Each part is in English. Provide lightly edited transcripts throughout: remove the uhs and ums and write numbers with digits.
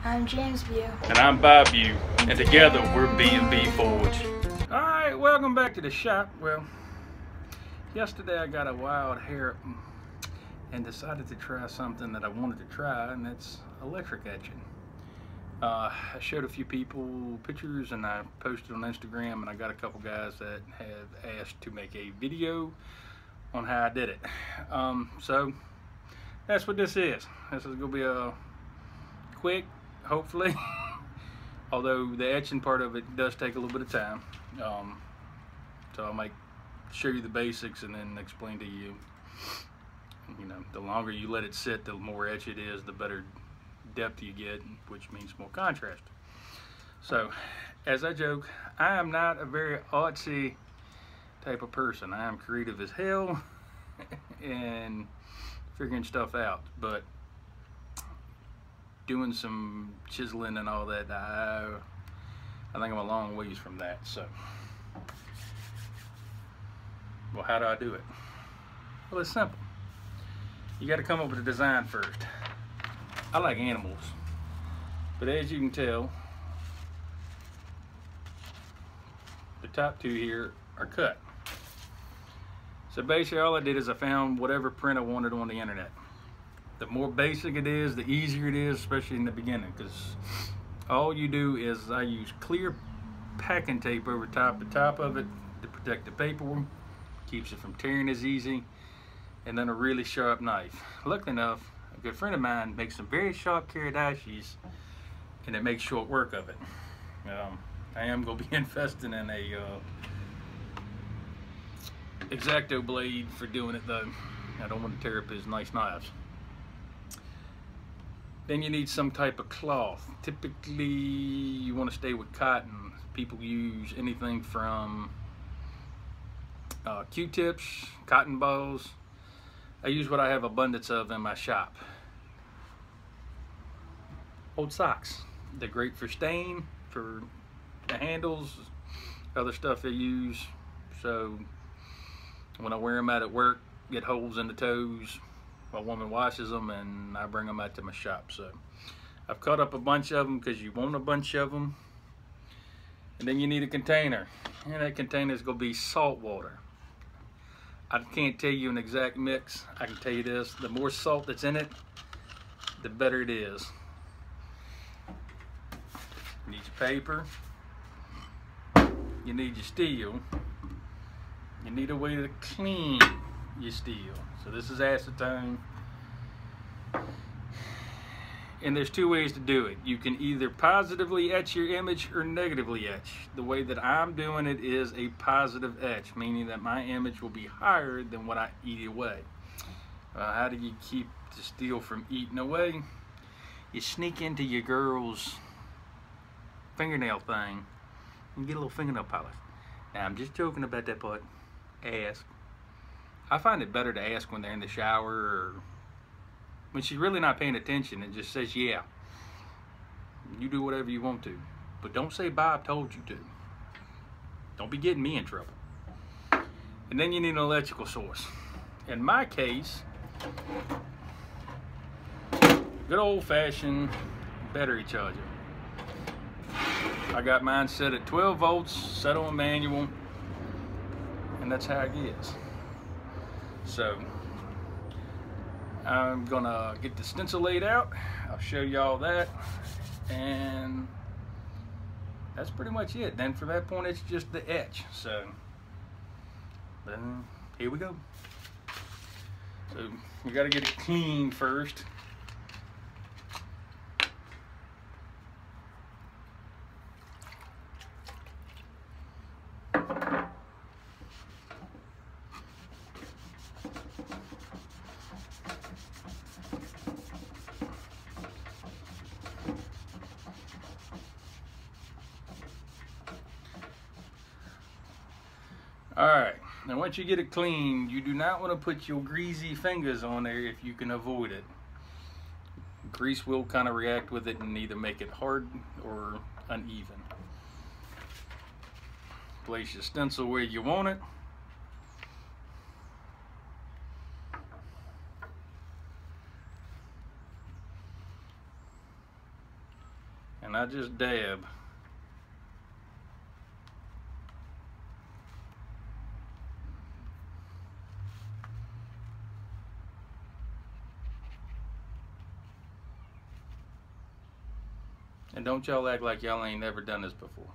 I'm James View. And I'm Bob View. And together we're bandbforge. Alright, welcome back to the shop. Well, yesterday I got a wild hair and decided to try something that I wanted to try, and that's electric etching. I showed a few people pictures and I posted on Instagram, and I got a couple guys that have asked to make a video on how I did it. So that's what this is. This is going to be a quick, hopefully, although the etching part of it does take a little bit of time. So I might show you the basics and then explain to you, the longer you let it sit, the more etch it is, the better depth you get, which means more contrast. So, as I joke, I am not a very artsy type of person. I am creative as hell and figuring stuff out, but doing some chiseling and all that, I think I'm a long ways from that. So, well, how do I do it? Well, it's simple. You got to come up with a design first. I like animals, but as you can tell, the top two here are cut. So basically all I did is I found whatever print I wanted on the internet. The more basic it is, the easier it is, especially in the beginning, because all you do is I use clear packing tape over the top of it to protect the paper, keeps it from tearing as easy, and then a really sharp knife. Luckily enough, a good friend of mine makes some very sharp Karadashis, and it makes short work of it. I am going to be investing in a X-Acto blade for doing it though. I don't want to tear up his nice knives. Then you need some type of cloth. Typically you want to stay with cotton. People use anything from Q-tips, cotton balls. I use what I have abundance of in my shop. Old socks. They're great for stain, for the handles, other stuff they use. So when I wear them out at work, get holes in the toes, my woman washes them and I bring them out to my shop. So I've cut up a bunch of them because you want a bunch of them. And then you need a container, and that container is going to be salt water. I can't tell you an exact mix. I can tell you this: the more salt that's in it, the better it is. You need your paper, you need your steel, you need a way to clean your steel. So this is acetone, and there's two ways to do it. You can either positively etch your image or negatively etch. The way that I'm doing it is a positive etch, meaning that my image will be higher than what I eat away. How do you keep the steel from eating away? You sneak into your girl's fingernail thing and get a little fingernail polish. Now, I'm just joking about that part. Ask. I find it better to ask when they're in the shower or when she's really not paying attention and just says, yeah, you do whatever you want to. But don't say Bob told you to. Don't be getting me in trouble. And then you need an electrical source. In my case, good old-fashioned battery charger. I got mine set at 12 volts, set on manual, and that's how it gets. So I'm gonna get the stencil laid out. I'll show y'all that, and that's pretty much it. Then from that point, it's just the etch. So then here we go. So we got to get it clean first. Alright, now once you get it clean, you do not want to put your greasy fingers on there if you can avoid it. Grease will kind of react with it and either make it hard or uneven. Place your stencil where you want it. and I just dab. And don't y'all act like y'all ain't never done this before.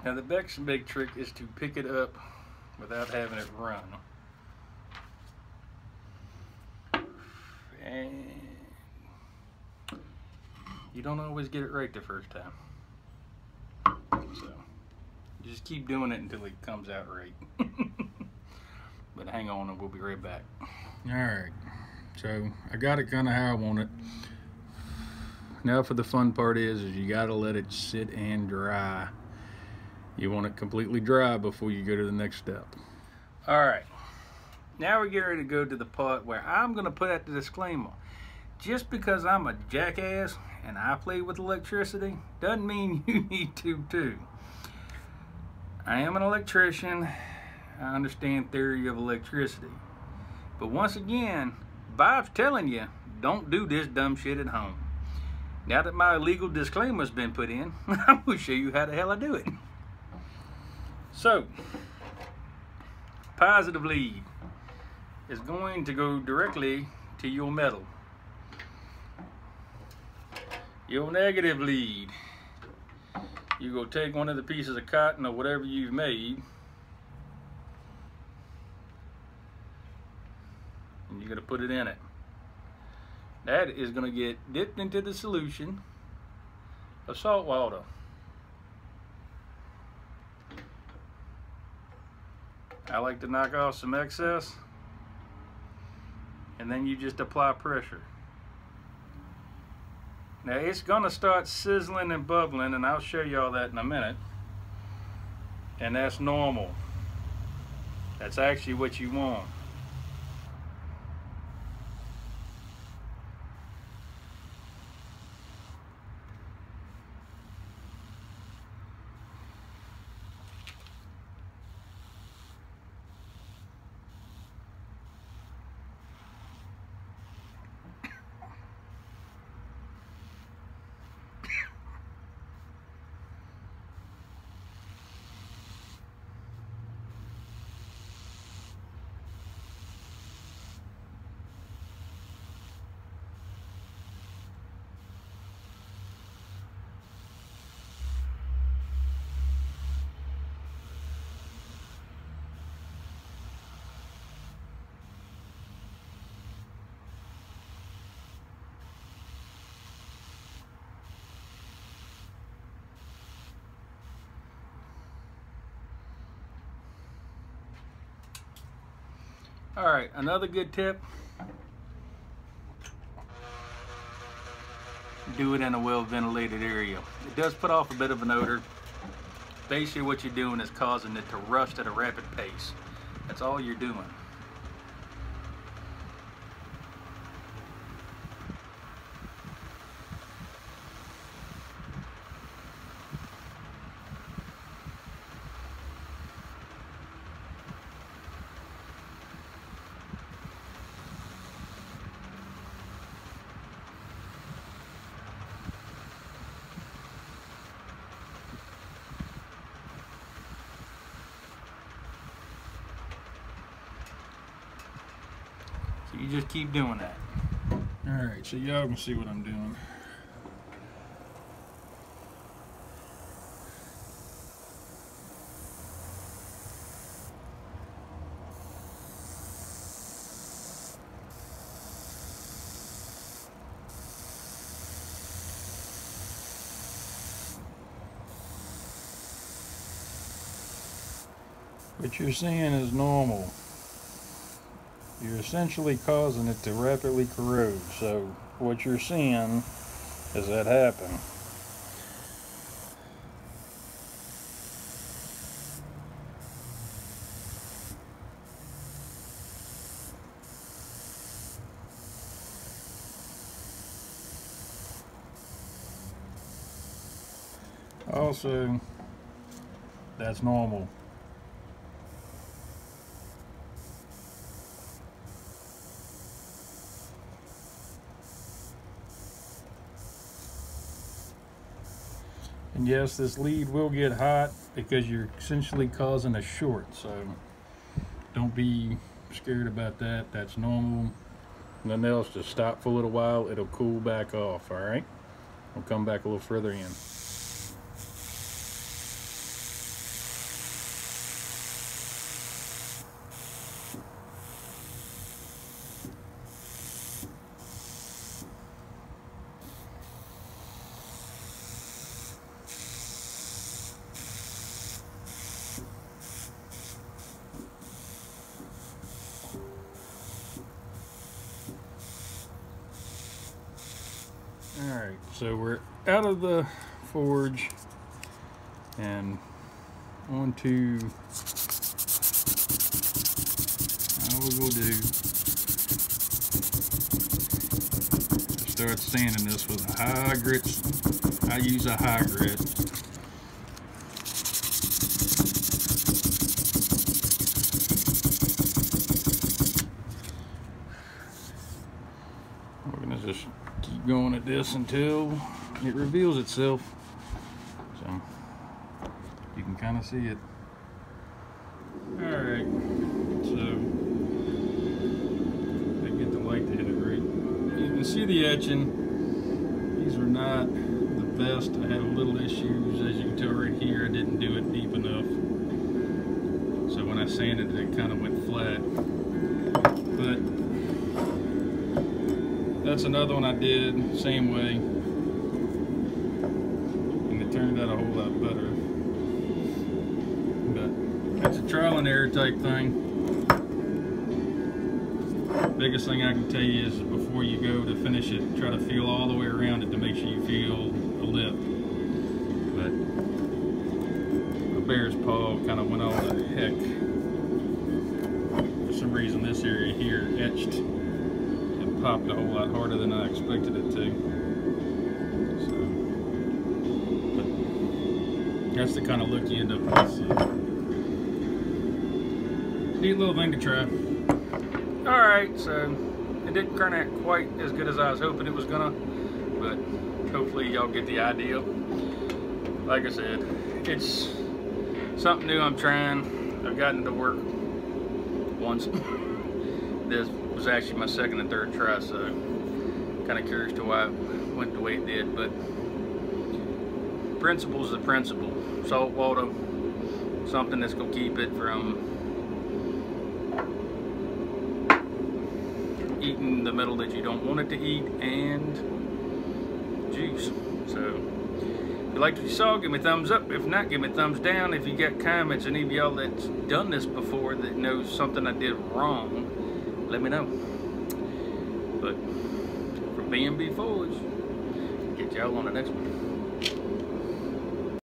Now the next big trick is to pick it up without having it run. And you don't always get it right the first time. So you just keep doing it until it comes out right. But hang on and we'll be right back. Alright, so I got it kind of how I want it. Now for the fun part is you gotta let it sit and dry. You want it completely dry before you go to the next step. Alright, now we're getting ready to go to the part where I'm going to put out the disclaimer. Just because I'm a jackass and I play with electricity doesn't mean you need to too. I am an electrician. I understand theory of electricity. But once again, Bob's telling you, don't do this dumb shit at home. Now that my legal disclaimer's been put in, I'm going to show you how the hell I do it. So, positive lead is going to go directly to your metal. Your negative lead, you go take one of the pieces of cotton or whatever you've made, and you're going to put it in it. That is going to get dipped into the solution of salt water. I like to knock off some excess, and then you just apply pressure. Now it's gonna start sizzling and bubbling, and I'll show you all that in a minute. And that's normal. That's actually what you want. Alright, another good tip, do it in a well ventilated area. It does put off a bit of an odor. Basically what you're doing is causing it to rust at a rapid pace. That's all you're doing. You just keep doing that. Alright, so y'all can see what I'm doing. What you're seeing is normal. You're essentially causing it to rapidly corrode. So what you're seeing is that happen. Also, that's normal. And yes, this lead will get hot because you're essentially causing a short, so don't be scared about that. That's normal. Nothing else, just stop for a little while, it'll cool back off. All right, we'll come back a little further in. Alright, so we're out of the forge and on to all we're going to do is start sanding this with a high grit. I use a high grit. We're going to just keep going at this until it reveals itself, so you can kind of see it. Alright, so I get the light to hit it right. You can see the etching. These are not the best. I had a little issues, as you can tell right here. I didn't do it deep enough, so when I sanded it, it kind of went flat. But that's another one I did same way, and it turned out a whole lot better. But it's a trial and error type thing. Biggest thing I can tell you is before you go to finish it, try to feel all the way around it to make sure you feel a lip. But the bear's paw kind of went all the heck. For some reason this area here etched and popped a whole lot harder than I expected it to. So, but that's the kind of look you end up with. Neat little thing to try. Alright, so it didn't turn out quite as good as I was hoping it was gonna, but hopefully y'all get the idea. Like I said, it's something new I'm trying. I've gotten it to work once. This was actually my second and third try, so kind of curious to why it went the way it did, but principle's the principle. Salt water, something that's gonna keep it from eating the metal that you don't want it to eat, and juice. So if you liked what you saw, give me a thumbs up. If not, give me a thumbs down. If you got comments, any of y'all that's done this before that knows something I did wrong, let me know. But from bandbforge, get y'all on the next one.